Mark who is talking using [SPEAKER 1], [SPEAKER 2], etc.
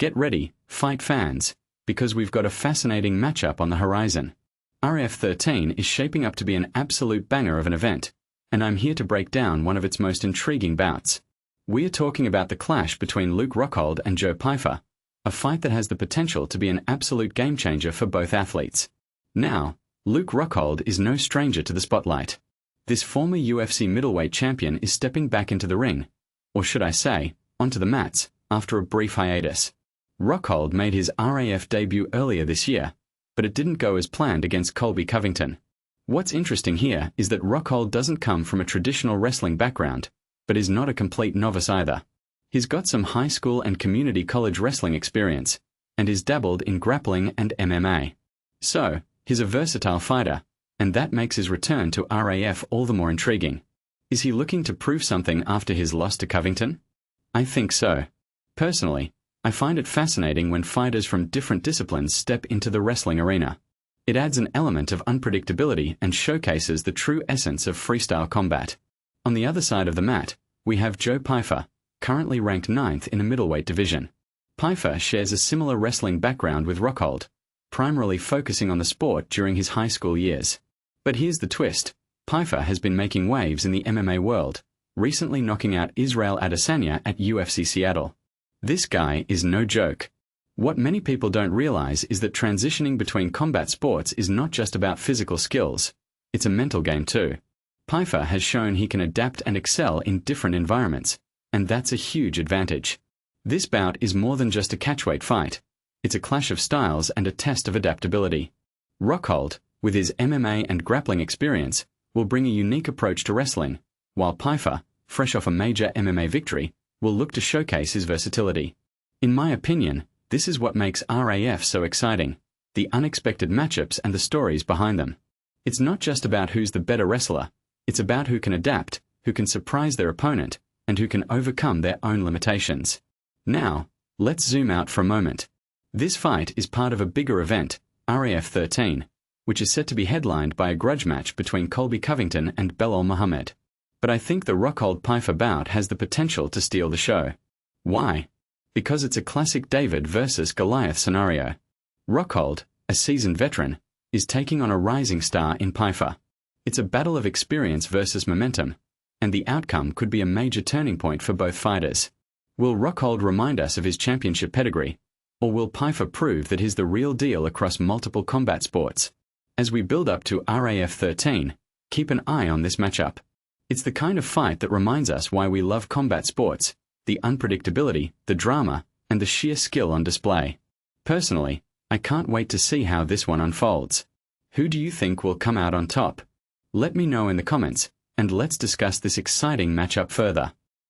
[SPEAKER 1] Get ready, fight fans, because we've got a fascinating matchup on the horizon. RAF 13 is shaping up to be an absolute banger of an event, and I'm here to break down one of its most intriguing bouts. We are talking about the clash between Luke Rockhold and Joe Pyfer, a fight that has the potential to be an absolute game-changer for both athletes. Now, Luke Rockhold is no stranger to the spotlight. This former UFC middleweight champion is stepping back into the ring, or should I say, onto the mats, after a brief hiatus. Rockhold made his RAF debut earlier this year, but it didn't go as planned against Colby Covington. What's interesting here is that Rockhold doesn't come from a traditional wrestling background, but is not a complete novice either. He's got some high school and community college wrestling experience, and is dabbled in grappling and MMA. So, he's a versatile fighter, and that makes his return to RAF all the more intriguing. Is he looking to prove something after his loss to Covington? I think so. Personally, I find it fascinating when fighters from different disciplines step into the wrestling arena. It adds an element of unpredictability and showcases the true essence of freestyle combat. On the other side of the mat, we have Joe Pyfer, currently ranked 9th in the middleweight division. Pyfer shares a similar wrestling background with Rockhold, primarily focusing on the sport during his high school years. But here's the twist. Pyfer has been making waves in the MMA world, recently knocking out Israel Adesanya at UFC Seattle. This guy is no joke. What many people don't realize is that transitioning between combat sports is not just about physical skills, it's a mental game too. Pyfer has shown he can adapt and excel in different environments, and that's a huge advantage. This bout is more than just a catchweight fight. It's a clash of styles and a test of adaptability. Rockhold, with his MMA and grappling experience, will bring a unique approach to wrestling, while Pyfer, fresh off a major MMA victory, will look to showcase his versatility. In my opinion, this is what makes RAF so exciting, the unexpected matchups and the stories behind them. It's not just about who's the better wrestler, it's about who can adapt, who can surprise their opponent, and who can overcome their own limitations. Now, let's zoom out for a moment. This fight is part of a bigger event, RAF 13, which is set to be headlined by a grudge match between Colby Covington and Belal Muhammad. But I think the Rockhold-Pyfer bout has the potential to steal the show. Why? Because it's a classic David versus Goliath scenario. Rockhold, a seasoned veteran, is taking on a rising star in Pyfer. It's a battle of experience versus momentum, and the outcome could be a major turning point for both fighters. Will Rockhold remind us of his championship pedigree, or will Pyfer prove that he's the real deal across multiple combat sports? As we build up to RAF 13, keep an eye on this matchup. It's the kind of fight that reminds us why we love combat sports, the unpredictability, the drama, and the sheer skill on display. Personally, I can't wait to see how this one unfolds. Who do you think will come out on top? Let me know in the comments, and let's discuss this exciting matchup further.